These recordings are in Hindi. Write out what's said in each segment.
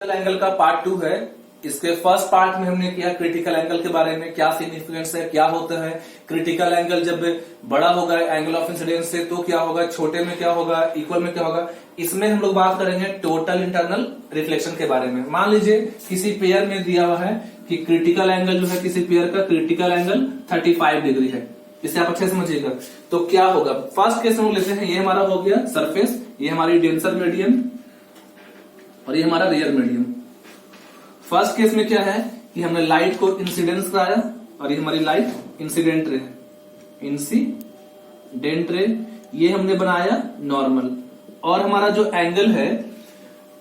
क्रिटिकल एंगल का पार्ट 2 है। इसके फर्स्ट पार्ट में हमने किया क्रिटिकल एंगल के बारे में, क्या सिग्निफिकेंस है, क्या होता है। क्रिटिकल एंगल जब बड़ा होगा एंगल ऑफ इंसिडेंस से तो क्या होगा, छोटे में क्या होगा, इक्वल में क्या होगा। इसमें हम लोग बात करेंगे टोटल इंटरनल रिफ्लेक्शन के बारे में। मान लीजिए किसी पेयर में दिया हुआ है कि क्रिटिकल एंगल जो है किसी पेयर का क्रिटिकल एंगल 35 डिग्री है। इसे आप अच्छे से समझिएगा। तो क्या होगा, फर्स्ट केस हम लेते हैं, ये हमारा हो गया सरफेस, ये हमारी डेंसर मीडियम और ये हमारा रेयर मीडियम। फर्स्ट केस में क्या है कि हमने लाइट को इंसिडेंस कराया और ये हमारी लाइट इंसिडेंट रे है, इंसिडेंट रे ये हमने बनाया नॉर्मल। और हमारा जो एंगल है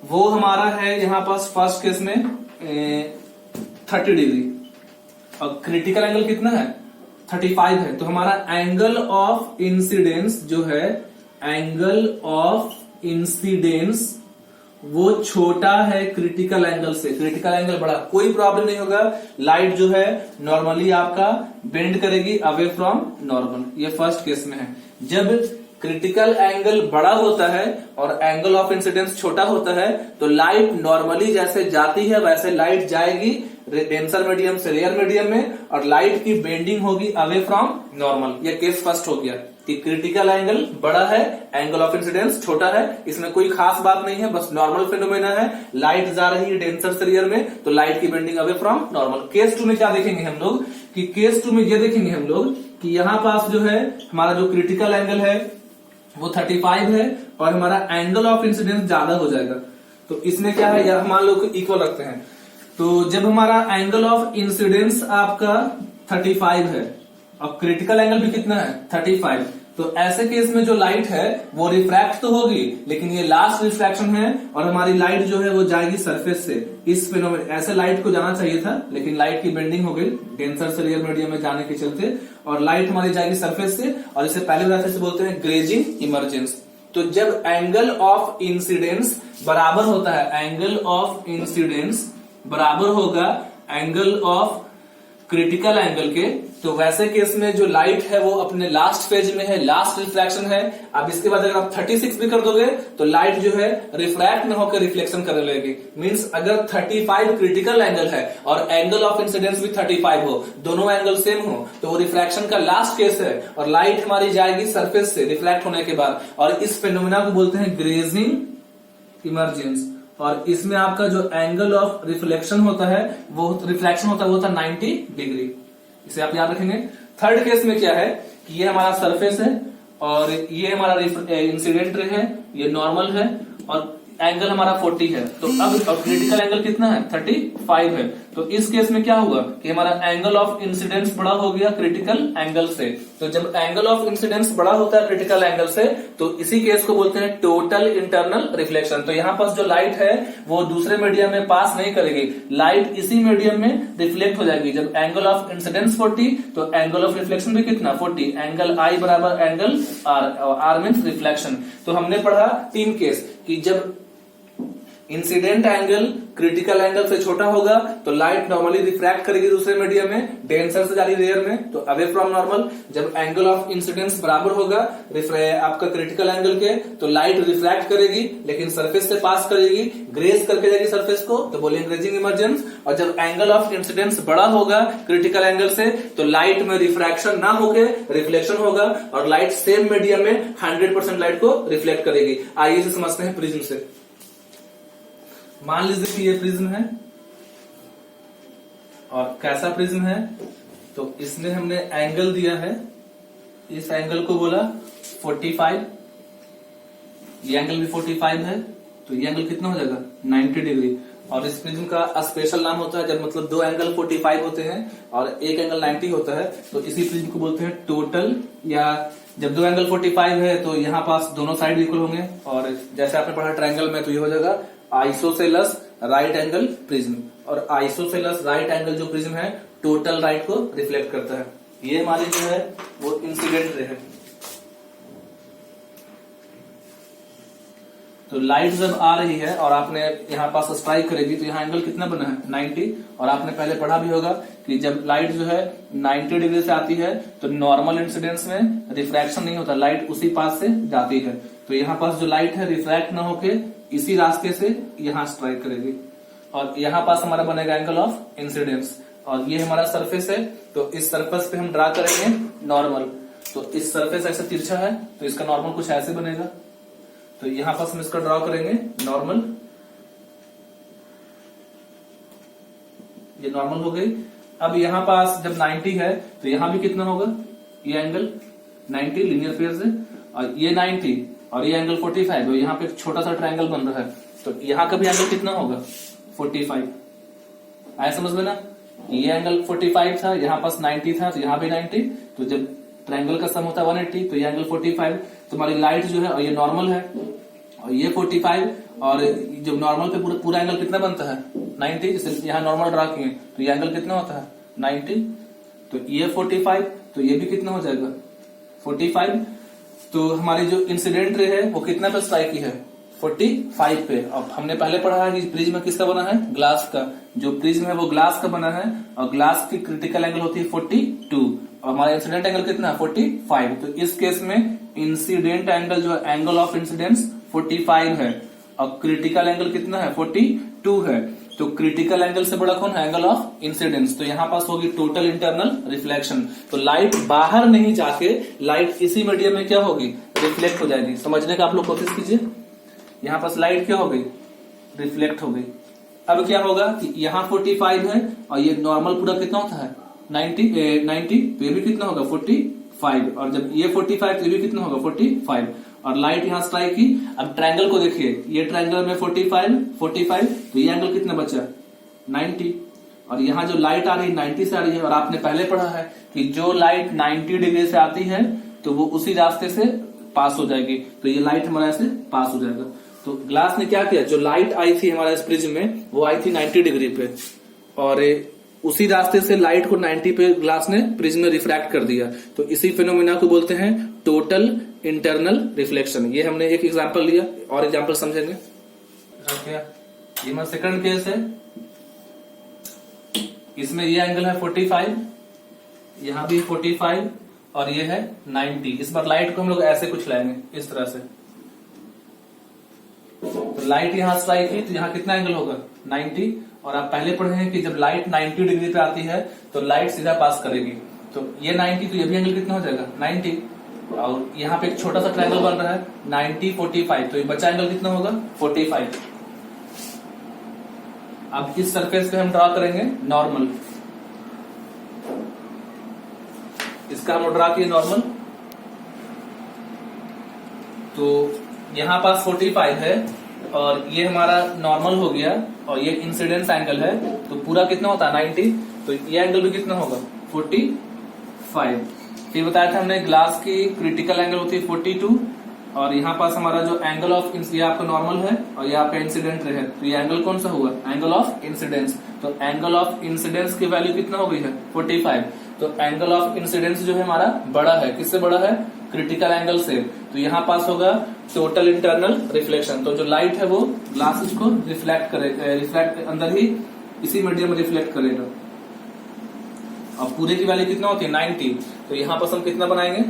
वो हमारा है यहां पास फर्स्ट केस में 30 डिग्री और क्रिटिकल एंगल कितना है 35 है। तो हमारा एंगल ऑफ इंसिडेंस जो है, एंगल ऑफ इंसिडेंस वो छोटा है क्रिटिकल एंगल से, क्रिटिकल एंगल बड़ा, कोई प्रॉब्लम नहीं होगा। लाइट जो है नॉर्मली आपका बेंड करेगी अवे फ्रॉम नॉर्मल, ये फर्स्ट केस में है। जब क्रिटिकल एंगल बड़ा होता है और एंगल ऑफ इंसिडेंस छोटा होता है तो लाइट नॉर्मली जैसे जाती है वैसे लाइट जाएगी डेंसर मीडियम से रेयर मीडियम में और लाइट की बेंडिंग होगी अवे फ्रॉम नॉर्मल। ये केस फर्स्ट हो गया कि क्रिटिकल एंगल बड़ा है, एंगल ऑफ इंसिडेंस छोटा है। इसमें कोई खास बात नहीं है, बस नॉर्मल फिनोमेना है। लाइट जा रही है डेंसर से रेयर में तो लाइट की bending away from normal. Case 2 में क्या देखेंगे हम लोग कि केस 2 में ये देखेंगे हम लोग कि यहां पास जो है हमारा जो क्रिटिकल एंगल है वो 35 है और हमारा एंगल ऑफ इंसिडेंस ज्यादा हो जाएगा। तो इसमें क्या है, यह मान लो इक्वल रखते हैं। तो जब हमारा एंगल ऑफ इंसिडेंस आपका 35 है और क्रिटिकल एंगल भी कितना है 35, तो ऐसे केस में जो लाइट है वो रिफ्रैक्ट तो होगी लेकिन ये लास्ट रिफ्रैक्शन है और हमारी लाइट जो है वो जाएगी सरफेस से। इस फिनोमेना ऐसे लाइट को जाना चाहिए था लेकिन लाइट की बेंडिंग हो गई डेंसर से रेयर मीडियम में जाने के चलते और लाइट हमारी जाएगी सरफेस से और इसे पहले बताते से बोलते हैं ग्रेजिंग इमरजेंस। तो जब एंगल ऑफ इंसिडेंस बराबर होता है, एंगल ऑफ इंसिडेंस बराबर होगा एंगल ऑफ क्रिटिकल एंगल के, तो वैसे केस में जो लाइट है वो अपने लास्ट फेज में है, लास्ट रिफ्लेक्शन है। अब इसके बाद अगर आप 36 भी कर दोगे तो लाइट जो है रिफ्रैक्ट न होकर रिफ्लेक्शन करने लगेगी। मींस अगर 35 क्रिटिकल एंगल है और एंगल ऑफ इंसिडेंस भी 35 हो, दोनों एंगल सेम हो, तो वो रिफ्रैक्शन का लास्ट केस है और लाइट हमारी जाएगी सरफेस से रिफ्लेक्ट होने के बाद। और इस फेनोमेना को बोलते हैं ग्रेजिंग इमरजेंस। और इसमें आपका जो एंगल ऑफ रिफ्लेक्शन होता है वो रिफ्लेक्शन होता है वो था 90 डिग्री। इसे आप याद रखेंगे। थर्ड केस में क्या है कि ये हमारा सरफेस है और ये हमारा इंसिडेंट रे है, ये नॉर्मल है और एंगल हमारा 40 है। तो अब क्रिटिकल एंगल कितना है 35 है। तो इस केस में क्या होगा कि हमारा एंगल ऑफ इंसिडेंस बड़ा हो गया क्रिटिकल एंगल से। तो जब एंगल ऑफ इंसिडेंस बड़ा होता है क्रिटिकल एंगल से तो इसी केस को बोलते हैं टोटल इंटरनल रिफ्लेक्शन। तो यहाँ पास जो लाइट है वो दूसरे मीडियम में पास नहीं करेगी, लाइट इसी मीडियम में रिफ्लेक्ट हो जाएगी। जब एंगल ऑफ इंसिडेंस 40 तो एंगल ऑफ रिफ्लेक्शन भी कितना 40, एंगल आई बराबर angle R, R means reflection. तो हमने पढ़ा 3 केस कि जब इंसिडेंट एंगल क्रिटिकल एंगल से छोटा होगा तो लाइट नॉर्मली रिफ्रैक्ट करेगी दूसरे मीडियम में, डेंसर से जा रही रेयर में तो अवे फ्रॉम नॉर्मल। जब एंगल ऑफ इंसिडेंस बराबर होगा आपका क्रिटिकल एंगल के तो लाइट रिफ्रैक्ट करेगी लेकिन सरफेस से पास करेगी, ग्रेज करके जाएगी सरफेस को, तो बोलेंगे ग्रेजिंग इमरजेंस। और जब एंगल ऑफ इंसिडेंस बड़ा होगा क्रिटिकल एंगल से तो लाइट में रिफ्रैक्शन ना होकर रिफ्लेक्शन होगा और लाइट सेम मीडियम में 100% लाइट को रिफ्लेक्ट करेगी। आइए इसे समझते हैं प्रिज्म से। मान लीजिए कि ये प्रिज्म है और कैसा प्रिज्म है, तो इसमें हमने एंगल दिया है, इस एंगल को बोला 45, ये एंगल भी 45 है तो ये एंगल कितना हो जाएगा 90 डिग्री। और इस प्रिज्म का स्पेशल नाम होता है जब मतलब 2 एंगल 45 होते हैं और एक एंगल 90 होता है तो इसी प्रिज्म को बोलते हैं टोटल। या जब 2 एंगल 45 है तो यहाँ पास दोनों साइड इक्वल होंगे और जैसे आपने पढ़ा ट्रायंगल में तो ये हो जाएगा आइसोसेलस राइट एंगल प्रिज्म। और आइसोसेलस राइट एंगल जो प्रिज्म है टोटल राइट को रिफ्लेक्ट करता है। ये हमारी जो है वो इंसिडेंट रे है। तो लाइट जब आ रही है और आपने यहाँ पास स्ट्राइक करेगी तो यहाँ एंगल कितना बना है 90। और आपने पहले पढ़ा भी होगा कि जब लाइट जो है 90 डिग्री से आती है तो नॉर्मल इंसिडेंस में रिफ्रैक्शन नहीं होता, लाइट उसी पास से जाती है। तो यहाँ पास जो लाइट है रिफ्रैक्ट ना होके इसी रास्ते से यहाँ स्ट्राइक करेगी। और यहाँ पास हमारा बनेगा एंगल ऑफ इंसिडेंस, और ये हमारा सरफेस है। तो इस सरफेस पे हम ड्रा करेंगे नॉर्मल। तो इस सरफेस ऐसे तिरछा है तो इसका नॉर्मल कुछ ऐसे बनेगा। तो यहाँ पास हम इसका ड्रा करेंगे नॉर्मल, ये नॉर्मल हो गई। अब यहाँ पास जब 90 है तो यहाँ भी कितना होगा, ये एंगल 90 लीनियर पेयर से, और ये 90 और ये एंगल 45, और यहाँ पे एक छोटा सा ट्रायंगल बन रहा है। तो यहाँ का भी एंगल कितना होगा 45। आया समझ में ना, ये एंगल 45 था, यहाँ पास 90 था, तो यहाँ भी 90। तो जब ट्रायंगल का सम होता है 180, तो ये एंगल 45। तो हमारी लाइट जो है और ये नॉर्मल है, और ये 45, और जब नॉर्मल पे पूरा एंगल कितना बनता है 90। जैसे यहाँ नॉर्मल ड्रा किए तो ये एंगल कितना होता है 90। तो ये 45, तो ये भी कितना हो जाएगा 45। तो हमारी जो इंसिडेंट रे है वो कितना पे स्ट्राइक की है 45 पे। अब हमने पहले पढ़ा है कि प्रिज्म किसका बना है, ग्लास का। जो प्रिज्म है वो ग्लास का बना है, और ग्लास की क्रिटिकल एंगल होती है 42, और हमारा इंसिडेंट एंगल कितना है 45। तो इस केस में इंसिडेंट एंगल जो है एंगल ऑफ इंसिडेंस 45 है, और क्रिटिकल एंगल कितना है 42 है। तो क्रिटिकल एंगल से बड़ा कौन है, एंगल ऑफ इंसिडेंस। तो यहाँ पास होगी टोटल इंटरनल रिफ्लेक्शन। तो लाइट बाहर नहीं जाके लाइट इसी मीडियम में क्या होगी, रिफ्लेक्ट हो जाएगी। समझने का आप लोग कोशिश कीजिए। यहाँ पास लाइट क्या हो गई, रिफ्लेक्ट हो गई। अब क्या होगा कि यहाँ 45 है, और ये नॉर्मल पूरा कितना होता है 90, तो ये भी कितना होगा 45, और जब ये 45 तो ये भी कितना होगा 45, और लाइट यहाँ स्ट्राइक की। अब ट्रायंगल को देखिए, ये ट्रायंगल में 45, तो ये एंगल कितना बचा 90, और यहाँ जो लाइट आ रही है 90 से आ रही है। और आपने पहले पढ़ा है कि जो लाइट 90 डिग्री से आती है तो वो उसी रास्ते से पास हो जाएगी। तो ये लाइट हमारा ऐसे पास हो जाएगा। तो ग्लास ने क्या किया, जो लाइट आई थी हमारा इस प्रिज्म में वो आई थी 90 डिग्री पे, और उसी रास्ते से लाइट को 90 पे ग्लास ने प्रिज्म में रिफ्रैक्ट कर दिया। तो इसी फिनोमेना को बोलते हैं टोटल इंटरनल रिफ्लेक्शन। ये हमने एक एग्जांपल लिया, और एग्जांपल समझेंगे। ये हमारा सेकंड केस है, इसमें ये एंगल है 45, यहाँ भी 45, और ये है 90। इस बार लाइट को हम लोग ऐसे कुछ लाएंगे इस तरह से। तो लाइट यहाँ स्ट्राइक की तो यहाँ कितना एंगल होगा 90, और आप पहले पढ़े हैं कि जब लाइट 90 डिग्री पे आती है तो लाइट सीधा पास करेगी। तो ये 90, तो ये भी एंगल कितना हो जाएगा 90, और यहाँ पे एक छोटा सा ट्रायंगल बन रहा है 90 45, तो ये बचा एंगल कितना होगा 45। अब इस सरफेस पे हम ड्रा करेंगे नॉर्मल। इसका हम ड्रा किए नॉर्मल। तो यहाँ पास 45 है, और ये हमारा नॉर्मल हो गया, और ये इंसिडेंस एंगल है। तो पूरा कितना होता है 90, तो ये एंगल भी कितना होगा 45। फिर बताया था हमने ग्लास की क्रिटिकल एंगल होती है 42, और यहाँ पास हमारा जो एंगल ऑफ ये आपका नॉर्मल है, और यहाँ पे इंसिडेंट है। तो ये एंगल कौन सा हुआ, एंगल ऑफ इंसिडेंस। तो एंगल ऑफ इंसिडेंस की वैल्यू कितना हो गई है 45। तो एंगल ऑफ इंसिडेंस जो है हमारा बड़ा है, किससे बड़ा है, क्रिटिकल एंगल से। तो यहाँ पास होगा टोटल इंटरनल रिफ्लेक्शन। तो जो लाइट है वो ग्लासेस को रिफ्लेक्ट करेगा, रिफ्लेक्ट अंदर ही इसी मीडियम में रिफ्लेक्ट करेगा। अब पूरे की वैल्यू कितना होती है 90। तो यहाँ पास हम कितना बनाएंगे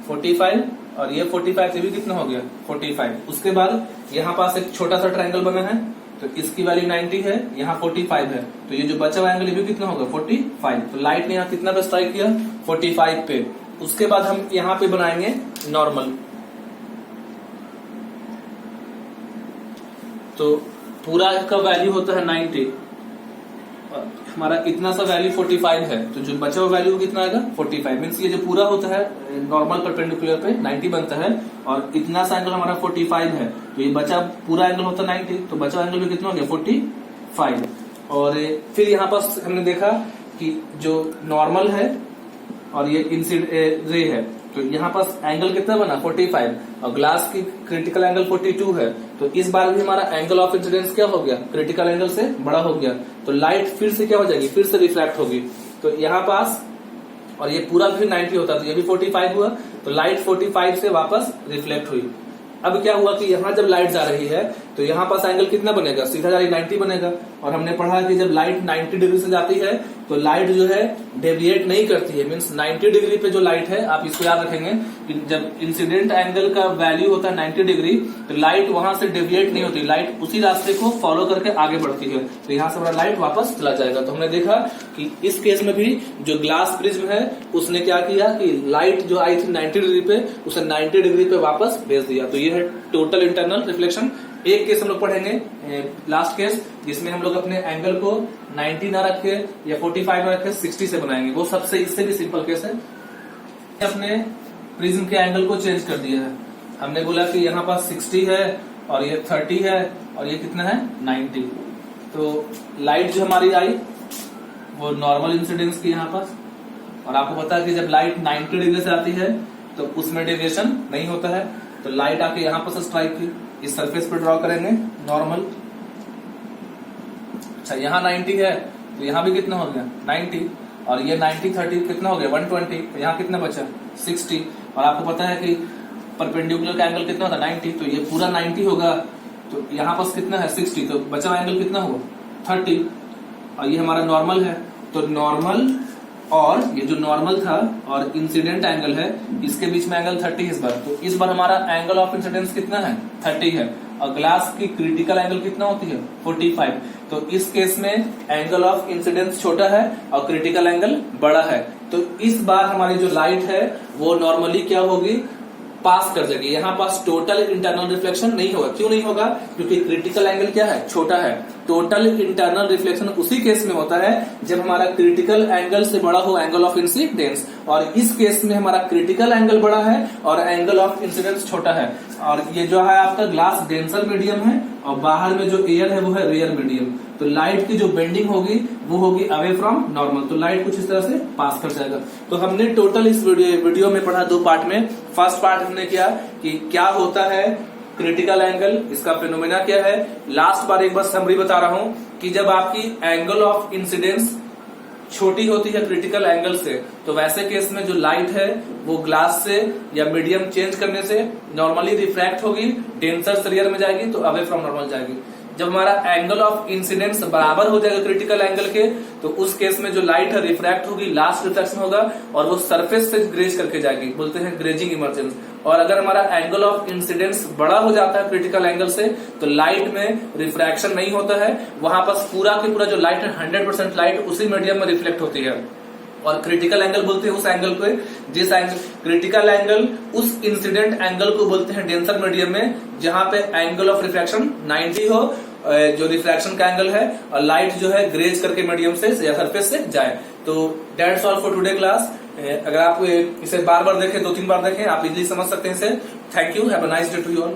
45, और ये 45 ये भी कितना हो गया 45। उसके बाद यहाँ पास एक छोटा सा ट्रायंगल बना है, तो इसकी वैल्यू 90 है, यहाँ 45 है। तो ये जो बचा हुआ एंगल ये भी कितना होगा 45। तो लाइट ने यहाँ कितना पे स्ट्राइक किया 45 पे। उसके बाद हम यहाँ पे बनाएंगे नॉर्मल। तो पूरा का वैल्यू होता है 90, हमारा इतना सा वैल्यू 45 है। तो जो बचा हुआ वैल्यू कितना आएगा 45। मीन्स ये जो पूरा होता है नॉर्मल परपेंडिकुलर पे 90 बनता है, और इतना सा एंगल हमारा 45 है। तो ये बचा पूरा एंगल होता है 90, तो बचा एंगल भी कितना हो गया 45। और फिर यहाँ पास हमने देखा कि जो नॉर्मल है और ये इंसिडेंट रे है, तो यहाँ पास एंगल कितना बना 45, और ग्लास की क्रिटिकल एंगल 42 है। तो इस बार भी हमारा एंगल ऑफ इंसिडेंस क्या हो गया, क्रिटिकल एंगल से बड़ा हो गया। तो लाइट फिर से क्या हो जाएगी, फिर से रिफ्लेक्ट होगी। तो यहाँ पास, और ये पूरा फिर 90 होता, तो ये भी 45 हुआ। तो लाइट 45 से वापस रिफ्लेक्ट हुई। अब क्या हुआ कि यहाँ जब लाइट जा रही है तो यहाँ पास एंगल कितना बनेगा, सीधा जारी 90 बनेगा। और हमने पढ़ा कि जब लाइट 90 डिग्री से जाती है तो लाइट जो है डेविएट नहीं करती है, मीन्स 90 डिग्री पे जो लाइट है, आप इसको याद रखेंगे कि जब इंसिडेंट एंगल का वैल्यू होता है 90 डिग्री तो लाइट वहां से डेविएट नहीं होती, लाइट उसी रास्ते को फॉलो करके आगे बढ़ती है। तो यहाँ से हमारा लाइट वापस चला जाएगा। तो हमने देखा कि इस केस में भी जो ग्लास प्रिज्म है उसने क्या किया कि लाइट जो आई थी 90 डिग्री पे उसे 90 डिग्री पे वापस भेज दिया। तो ये है टोटल इंटरनल रिफ्लेक्शन। एक केस हम लोग पढ़ेंगे, लास्ट केस, जिसमें हम लोग अपने एंगल को 90 ना रखे या 45 ना रखे 60 से बनाएंगे। वो सबसे इससे भी सिंपल केस है। अपने प्रिज्म के एंगल को चेंज कर दिया है। हमने बोला कि यहाँ पास 60 है और ये 30 है और ये कितना है 90। तो लाइट जो हमारी आई वो नॉर्मल इंसिडेंस की यहाँ पास, और आपको पता है कि जब लाइट 90 डिग्री से आती है तो उसमें डेविएशन नहीं होता है। तो लाइट आके यहाँ पर स्ट्राइक की, इस सरफेस पे ड्रॉ करेंगे नॉर्मल। अच्छा यहाँ 90 है तो यहाँ भी कितना हो गया 90, और ये 90 30 कितना हो गया 120, तो यहाँ कितना बचा 60। और आपको पता है कि परपेंडिकुलर का एंगल कितना होता है 90, तो ये पूरा 90 होगा। तो यहाँ पास कितना है 60, तो बचा एंगल कितना हुआ 30, और ये हमारा नॉर्मल है। तो नॉर्मल और ये जो नॉर्मल था और इंसिडेंट एंगल है इसके बीच में एंगल 30 इस बार। तो इस बार हमारा एंगल ऑफ इंसिडेंस कितना है 30 है, और ग्लास की क्रिटिकल एंगल कितना होती है 45। तो इस केस में एंगल ऑफ इंसिडेंस छोटा है और क्रिटिकल एंगल बड़ा है। तो इस बार हमारी जो लाइट है वो नॉर्मली क्या होगी, पास कर जाएगी। यहाँ पास टोटल इंटरनल रिफ्लेक्शन नहीं होगा। क्यों नहीं होगा, क्योंकि क्रिटिकल एंगल क्या है छोटा है। टोटल इंटरनल रिफ्लेक्शन उसी केस में होता है जब हमारा क्रिटिकल एंगल से बड़ा हो एंगल ऑफ इंसिडेंस, और इस केस में हमारा क्रिटिकल एंगल बड़ा है और एंगल ऑफ इंसिडेंस छोटा है। और ये जो है आपका ग्लास डेंसर मीडियम है और बाहर में जो एयर है वो है रेयर मीडियम। तो लाइट की जो बेंडिंग होगी वो होगी अवे फ्रॉम नॉर्मल, तो लाइट कुछ इस तरह से पास कर जाएगा। तो हमने टोटल इस वीडियो में पढ़ा 2 पार्ट में। फर्स्ट पार्ट हमने किया कि क्या होता है क्रिटिकल एंगल, इसका फिनोमेना क्या है। लास्ट बार एक बार समरी बता रहा हूं कि जब आपकी एंगल ऑफ इंसिडेंस छोटी होती है क्रिटिकल एंगल से, तो वैसे केस में जो लाइट है वो ग्लास से या मीडियम चेंज करने से नॉर्मली रिफ्रैक्ट होगी, डेंसर से रेयर में जाएगी, तो अवे फ्रॉम नॉर्मल जाएगी। जब हमारा एंगल ऑफ इंसिडेंस बराबर हो जाएगा क्रिटिकल एंगल के, तो उस केस में जो लाइट है रिफ्रैक्ट होगी, लास्ट रिफ्लेक्शन होगा और वो सरफेस से ग्रेज करके जाएगी, बोलते हैं ग्रेजिंग इमर्जेंस। और अगर हमारा एंगल ऑफ इंसिडेंस बड़ा हो जाता है क्रिटिकल एंगल से, तो लाइट में रिफ्रैक्शन नहीं होता है, वहां पर पूरा की पूरा जो लाइट है 100% लाइट उसी मीडियम में रिफ्लेक्ट होती है। और क्रिटिकल एंगल बोलते हैं उस एंगल को, जिस एंगल क्रिटिकल एंगल उस इंसिडेंट एंगल को बोलते हैं डेंसर मीडियम में, जहां पे एंगल ऑफ रिफ्रैक्शन 90 हो, जो रिफ्रैक्शन का एंगल है, और लाइट जो है ग्रेज करके मीडियम से या सरफेस से जाए। तो that's all for today class. अगर आप इसे बार बार देखें, 2-3 बार देखें, आप इजीली समझ सकते हैं इसे। Thank you, have a nice day to you all.